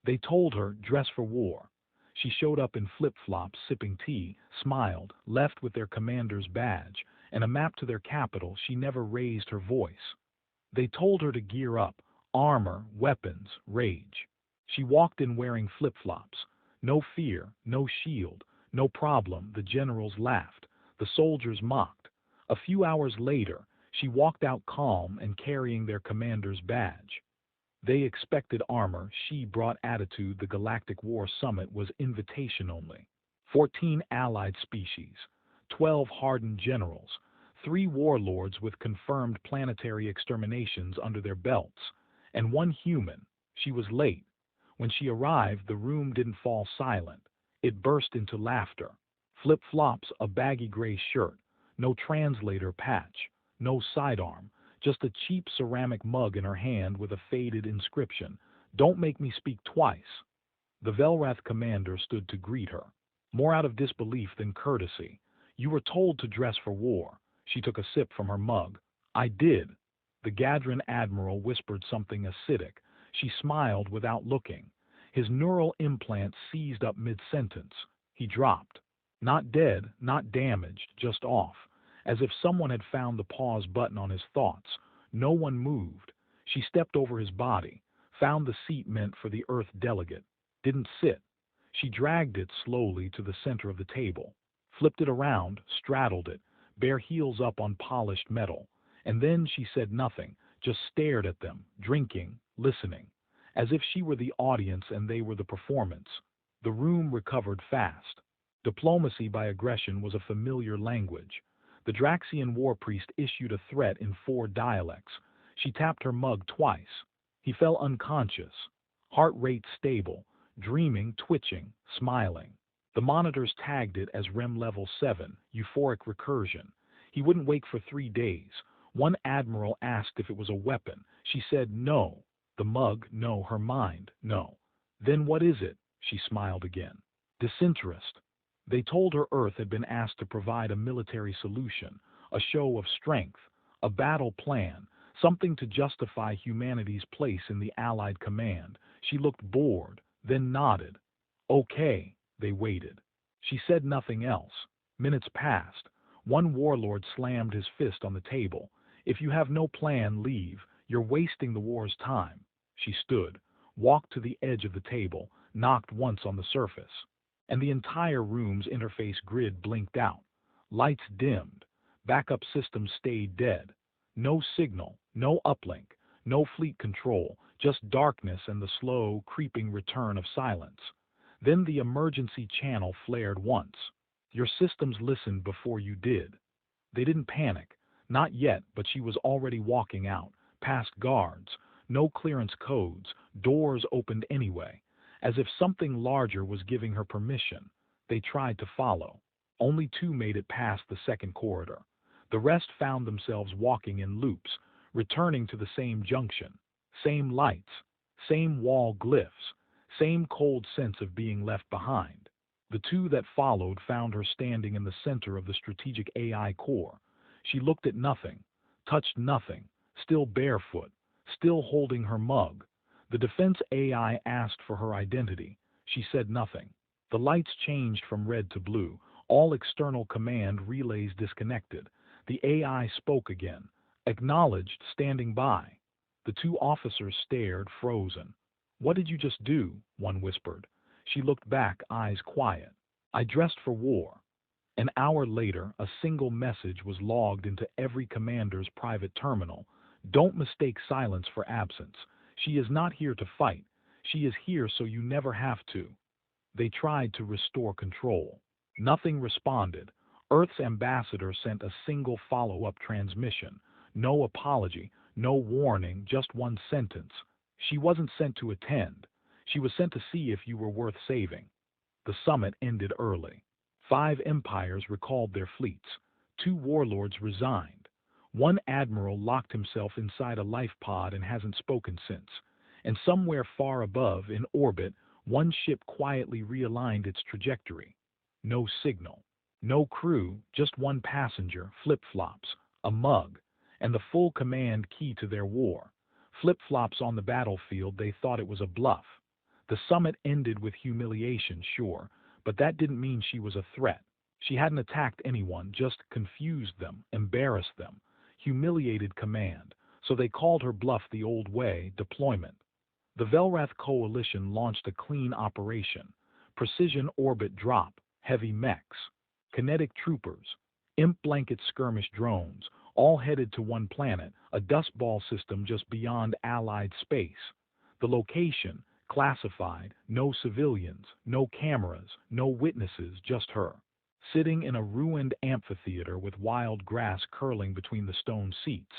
They told her, dress for war. She showed up in flip-flops, sipping tea, smiled, left with their commander's badge, and a map to their capital. She never raised her voice. They told her to gear up, armor, weapons, rage. She walked in wearing flip-flops. No fear, no shield, no problem. The generals laughed. The soldiers mocked. A few hours later, she walked out calm and carrying their commander's badge. They expected armor. She brought attitude. The Galactic War Summit was invitation only. 14 allied species, 12 hardened generals, 3 warlords with confirmed planetary exterminations under their belts, and 1 human. She was late. When she arrived, the room didn't fall silent. It burst into laughter. Flip-flops, a baggy gray shirt, no translator patch, no sidearm, just a cheap ceramic mug in her hand with a faded inscription, "Don't make me speak twice." The Velrath commander stood to greet her, more out of disbelief than courtesy. "You were told to dress for war." She took a sip from her mug. "I did." The Gadran admiral whispered something acidic. She smiled without looking. His neural implant seized up mid-sentence. He dropped. Not dead, not damaged, just off. As if someone had found the pause button on his thoughts. No one moved. She stepped over his body, found the seat meant for the Earth delegate. Didn't sit. She dragged it slowly to the center of the table, flipped it around, straddled it, bare heels up on polished metal. And then she said nothing, just stared at them, drinking, listening, as if she were the audience and they were the performance. The room recovered fast. Diplomacy by aggression was a familiar language. The Draxian war priest issued a threat in 4 dialects. She tapped her mug twice. He fell unconscious, heart rate stable, dreaming, twitching, smiling. The monitors tagged it as REM level 7, euphoric recursion. He wouldn't wake for 3 days. One admiral asked if it was a weapon. She said no. The mug, no. Her mind, no. Then what is it? She smiled again. Disinterest. They told her Earth had been asked to provide a military solution, a show of strength, a battle plan, something to justify humanity's place in the Allied command. She looked bored, then nodded. Okay, they waited. She said nothing else. Minutes passed. One warlord slammed his fist on the table. "If you have no plan, leave. You're wasting the war's time." She stood, walked to the edge of the table, knocked once on the surface. And the entire room's interface grid blinked out. Lights dimmed. Backup systems stayed dead. No signal, no uplink, no fleet control, just darkness and the slow, creeping return of silence. Then the emergency channel flared once. Your systems listened before you did. They didn't panic. Not yet, but she was already walking out, past guards. No clearance codes. Doors opened anyway. As if something larger was giving her permission. They tried to follow. Only 2 made it past the second corridor. The rest found themselves walking in loops, returning to the same junction. Same lights, same wall glyphs, same cold sense of being left behind. The 2 that followed found her standing in the center of the strategic AI core. She looked at nothing, touched nothing, still barefoot, still holding her mug. The defense AI asked for her identity. She said nothing. The lights changed from red to blue. All external command relays disconnected. The AI spoke again. Acknowledged, standing by. The 2 officers stared, frozen. "What did you just do?" one whispered. She looked back, eyes quiet. "I dressed for war." An hour later, a single message was logged into every commander's private terminal. "Don't mistake silence for absence. She is not here to fight. She is here so you never have to." They tried to restore control. Nothing responded. Earth's ambassador sent a single follow-up transmission. No apology, no warning, just one sentence. She wasn't sent to attend. She was sent to see if you were worth saving. The summit ended early. 5 empires recalled their fleets. 2 warlords resigned. 1 admiral locked himself inside a life pod and hasn't spoken since. And somewhere far above, in orbit, 1 ship quietly realigned its trajectory. No signal. No crew, just 1 passenger, flip-flops, a mug, and the full command key to their war. Flip-flops on the battlefield, they thought it was a bluff. The summit ended with humiliation, sure, but that didn't mean she was a threat. She hadn't attacked anyone, just confused them, embarrassed them, humiliated command, so they called her bluff the old way, deployment. The Velrath coalition launched a clean operation: precision orbit drop, heavy mechs, kinetic troopers, imp blanket skirmish drones, all headed to one planet, a dust ball system just beyond Allied space. The location, classified, no civilians, no cameras, no witnesses, just her, sitting in a ruined amphitheater with wild grass curling between the stone seats,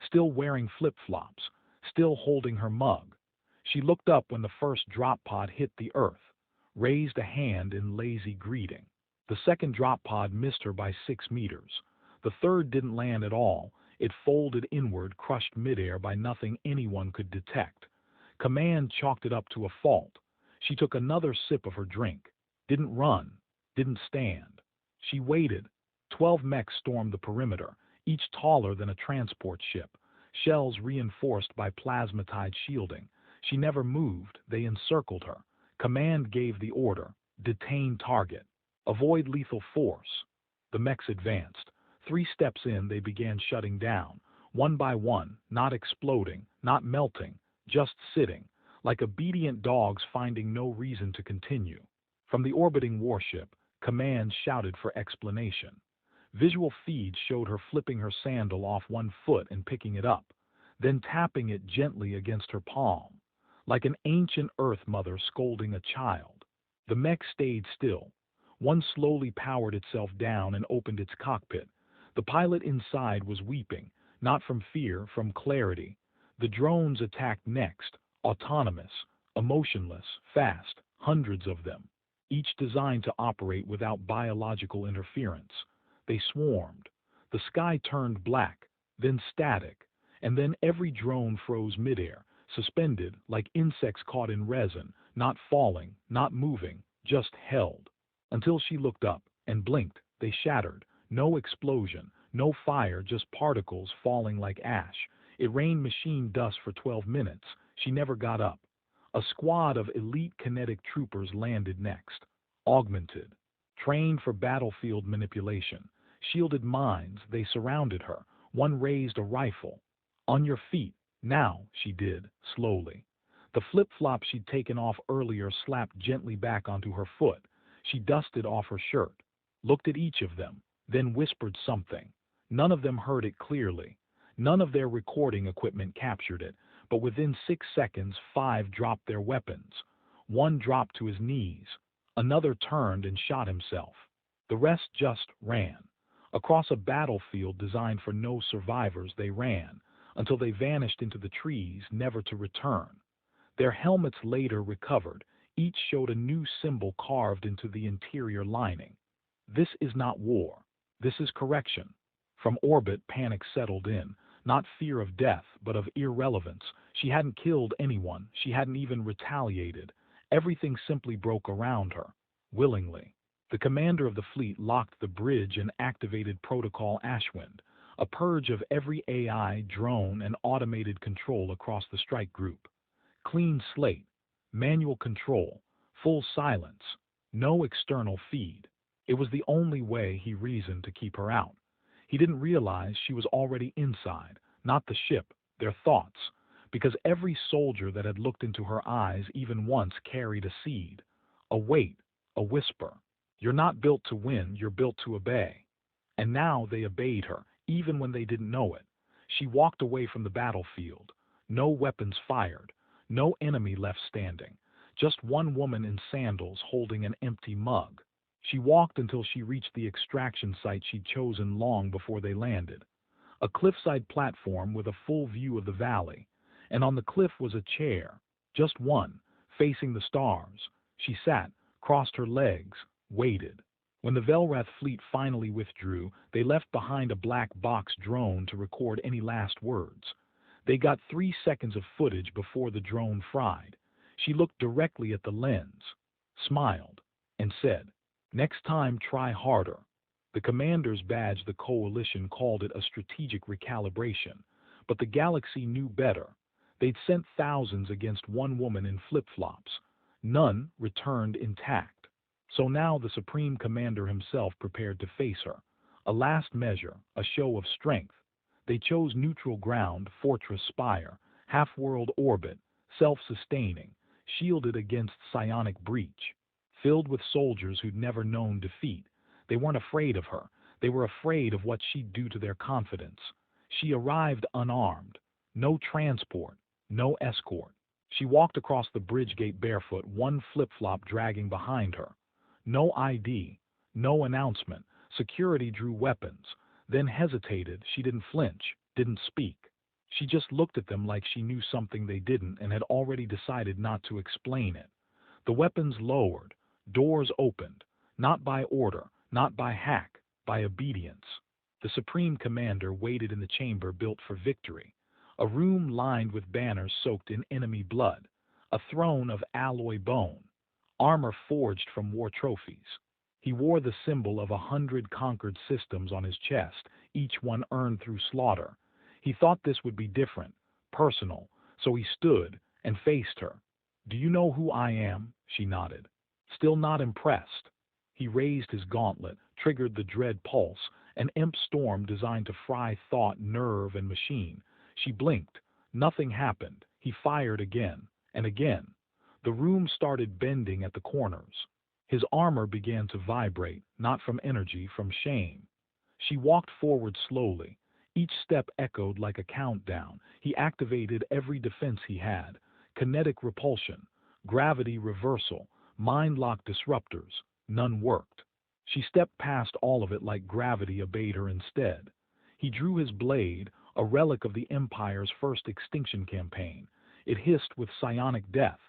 still wearing flip-flops, still holding her mug. She looked up when the first drop pod hit the earth, raised a hand in lazy greeting. The second drop pod missed her by 6 meters. The third didn't land at all. It folded inward, crushed midair by nothing anyone could detect. Command chalked it up to a fault. She took another sip of her drink. Didn't run. Didn't stand. She waited. 12 mechs stormed the perimeter, each taller than a transport ship, shells reinforced by plasmatide shielding. She never moved. They encircled her. Command gave the order: detain target. Avoid lethal force. The mechs advanced. 3 steps in, they began shutting down, one by one, not exploding, not melting, just sitting, like obedient dogs finding no reason to continue. From the orbiting warship, Command shouted for explanation. Visual feeds showed her flipping her sandal off one foot and picking it up, then tapping it gently against her palm, like an ancient Earth mother scolding a child. The mech stayed still. One slowly powered itself down and opened its cockpit. The pilot inside was weeping, not from fear, from clarity. The drones attacked next, autonomous, emotionless, fast, hundreds of them, each designed to operate without biological interference. They swarmed. The sky turned black, then static, and then every drone froze midair, suspended like insects caught in resin, not falling, not moving, just held. Until she looked up and blinked, they shattered. No explosion, no fire, just particles falling like ash. It rained machine dust for 12 minutes. She never got up. A squad of elite kinetic troopers landed next, augmented, trained for battlefield manipulation. Shielded minds, they surrounded her. One raised a rifle. On your feet, now, she did, slowly. The flip-flop she'd taken off earlier slapped gently back onto her foot. She dusted off her shirt, looked at each of them, then whispered something. None of them heard it clearly. None of their recording equipment captured it, but within 6 seconds, 5 dropped their weapons. One dropped to his knees. Another turned and shot himself. The rest just ran. Across a battlefield designed for no survivors, they ran, until they vanished into the trees, never to return. Their helmets later recovered. Each showed a new symbol carved into the interior lining. This is not war. This is correction. From orbit, panic settled in. Not fear of death, but of irrelevance. She hadn't killed anyone. She hadn't even retaliated. Everything simply broke around her, willingly. The commander of the fleet locked the bridge and activated Protocol Ashwind, a purge of every AI, drone, and automated control across the strike group. Clean slate, manual control, full silence, no external feed. It was the only way, he reasoned, to keep her out. He didn't realize she was already inside, not the ship, their thoughts, because every soldier that had looked into her eyes even once carried a seed, a weight, a whisper. You're not built to win, you're built to obey. And now they obeyed her, even when they didn't know it. She walked away from the battlefield. No weapons fired, no enemy left standing, just one woman in sandals holding an empty mug. She walked until she reached the extraction site she'd chosen long before they landed. A cliffside platform with a full view of the valley, and on the cliff was a chair, just one, facing the stars. She sat, crossed her legs, waited. When the Velrath fleet finally withdrew, they left behind a black box drone to record any last words. They got 3 seconds of footage before the drone fried. She looked directly at the lens, smiled, and said, "Next time, try harder." The commander's badge, the coalition, called it a strategic recalibration, but the galaxy knew better. They'd sent thousands against one woman in flip-flops. None returned intact. So now the Supreme Commander himself prepared to face her. A last measure, a show of strength. They chose neutral ground, fortress spire, half-world orbit, self-sustaining, shielded against psionic breach, filled with soldiers who'd never known defeat. They weren't afraid of her. They were afraid of what she'd do to their confidence. She arrived unarmed. No transport, no escort. She walked across the bridge gate barefoot, one flip-flop dragging behind her. No ID, no announcement. Security drew weapons, then hesitated. She didn't flinch, didn't speak. She just looked at them like she knew something they didn't and had already decided not to explain it. The weapons lowered, doors opened, not by order, not by hack, by obedience. The Supreme Commander waited in the chamber built for victory, a room lined with banners soaked in enemy blood, a throne of alloy bone, armor forged from war trophies. He wore the symbol of 100 conquered systems on his chest, each one earned through slaughter. He thought this would be different, personal, so he stood and faced her. "Do you know who I am?" She nodded. Still not impressed. He raised his gauntlet, triggered the dread pulse, an imp storm designed to fry thought, nerve, and machine. She blinked. Nothing happened. He fired again, and again. The room started bending at the corners. His armor began to vibrate, not from energy, from shame. She walked forward slowly. Each step echoed like a countdown. He activated every defense he had. Kinetic repulsion, gravity reversal, mind-lock disruptors. None worked. She stepped past all of it like gravity obeyed her instead. He drew his blade, a relic of the Empire's first extinction campaign. It hissed with psionic death.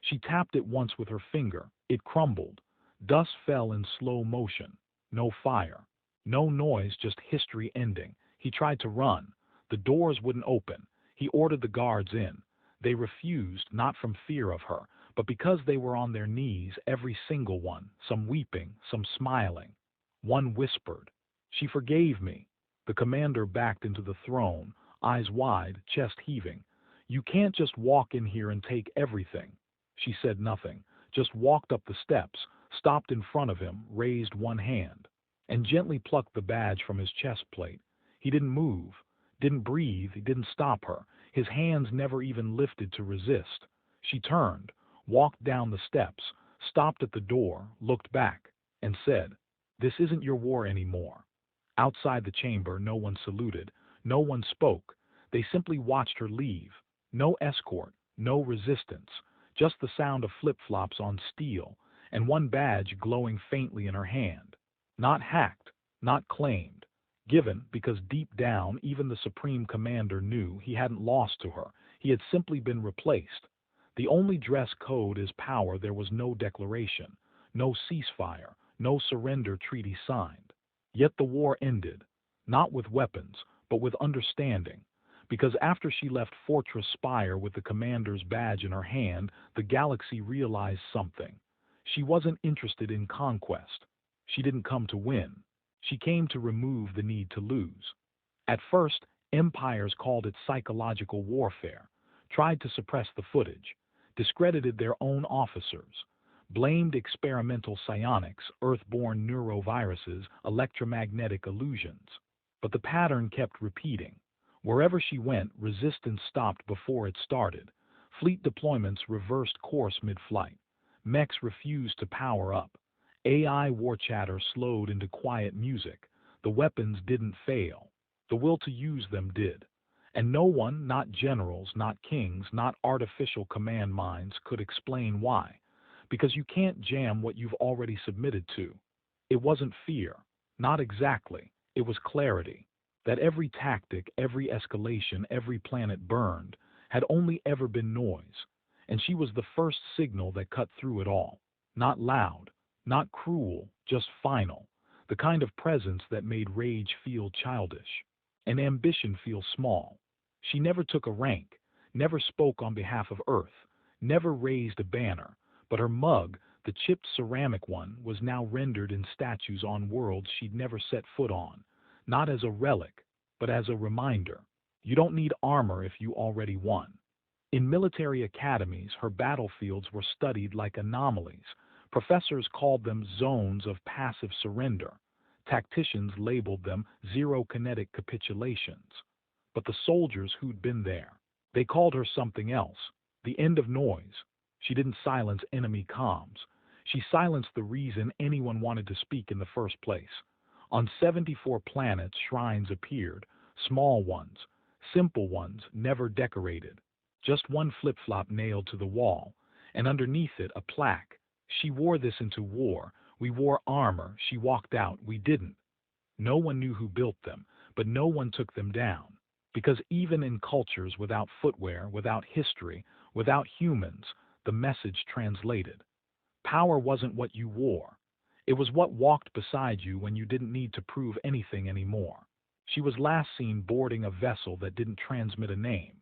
She tapped it once with her finger. It crumbled. Dust fell in slow motion. No fire. No noise, just history ending. He tried to run. The doors wouldn't open. He ordered the guards in. They refused, not from fear of her, but because they were on their knees, every single one, some weeping, some smiling. One whispered, "She forgave me." The commander backed into the throne, eyes wide, chest heaving. "You can't just walk in here and take everything." She said nothing, just walked up the steps, stopped in front of him, raised one hand, and gently plucked the badge from his chest plate. He didn't move, didn't breathe, he didn't stop her. His hands never even lifted to resist. She turned, walked down the steps, stopped at the door, looked back, and said, "This isn't your war anymore." Outside the chamber, no one saluted, no one spoke. They simply watched her leave. No escort, no resistance, just the sound of flip-flops on steel, and one badge glowing faintly in her hand. Not hacked, not claimed. Given because deep down, even the Supreme Commander knew he hadn't lost to her. He had simply been replaced. The only dress code is power. There was no declaration, no ceasefire, no surrender treaty signed. Yet the war ended, not with weapons, but with understanding. Because after she left Fortress Spire with the commander's badge in her hand, the galaxy realized something. She wasn't interested in conquest. She didn't come to win. She came to remove the need to lose. At first, empires called it psychological warfare, tried to suppress the footage, discredited their own officers, blamed experimental psionics, earth-born neuroviruses, electromagnetic illusions. But the pattern kept repeating. Wherever she went, resistance stopped before it started. Fleet deployments reversed course mid-flight. Mechs refused to power up. AI war chatter slowed into quiet music. The weapons didn't fail. The will to use them did. And no one, not generals, not kings, not artificial command minds, could explain why. Because you can't jam what you've already submitted to. It wasn't fear. Not exactly. It was clarity. That every tactic, every escalation, every planet burned, had only ever been noise. And she was the first signal that cut through it all. Not loud. Not cruel, just final, the kind of presence that made rage feel childish, and ambition feel small. She never took a rank, never spoke on behalf of Earth, never raised a banner, but her mug, the chipped ceramic one, was now rendered in statues on worlds she'd never set foot on, not as a relic, but as a reminder. You don't need armor if you already won. In military academies, her battlefields were studied like anomalies. Professors called them zones of passive surrender. Tacticians labeled them zero-kinetic capitulations. But the soldiers who'd been there, they called her something else, the end of noise. She didn't silence enemy comms. She silenced the reason anyone wanted to speak in the first place. On 74 planets, shrines appeared, small ones, simple ones, never decorated. Just one flip-flop nailed to the wall, and underneath it a plaque. She wore this into war. We wore armor. She walked out. We didn't. No one knew who built them, but no one took them down. Because even in cultures without footwear, without history, without humans, the message translated. Power wasn't what you wore. It was what walked beside you when you didn't need to prove anything anymore. She was last seen boarding a vessel that didn't transmit a name.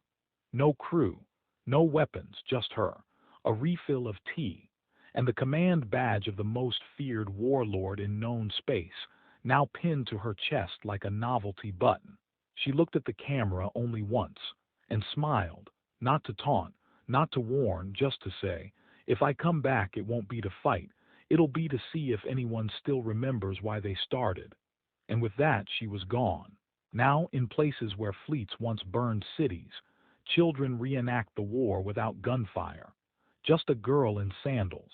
No crew, no weapons, just her, a refill of tea, and the command badge of the most feared warlord in known space, now pinned to her chest like a novelty button. She looked at the camera only once, and smiled, not to taunt, not to warn, just to say, if I come back it won't be to fight, it'll be to see if anyone still remembers why they started. And with that she was gone. Now, in places where fleets once burned cities, children reenact the war without gunfire. Just a girl in sandals,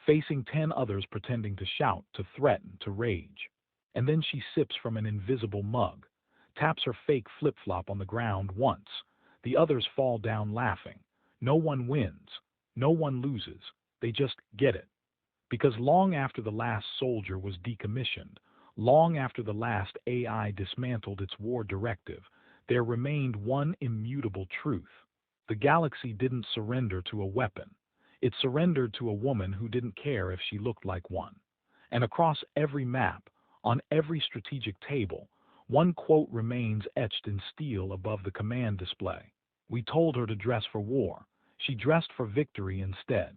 facing 10 others pretending to shout, to threaten, to rage. And then she sips from an invisible mug, taps her fake flip-flop on the ground once. The others fall down laughing. No one wins. No one loses. They just get it. Because long after the last soldier was decommissioned, long after the last AI dismantled its war directive, there remained one immutable truth. The galaxy didn't surrender to a weapon. It surrendered to a woman who didn't care if she looked like one. And across every map, on every strategic table, one quote remains etched in steel above the command display. We told her to dress for war. She dressed for victory instead.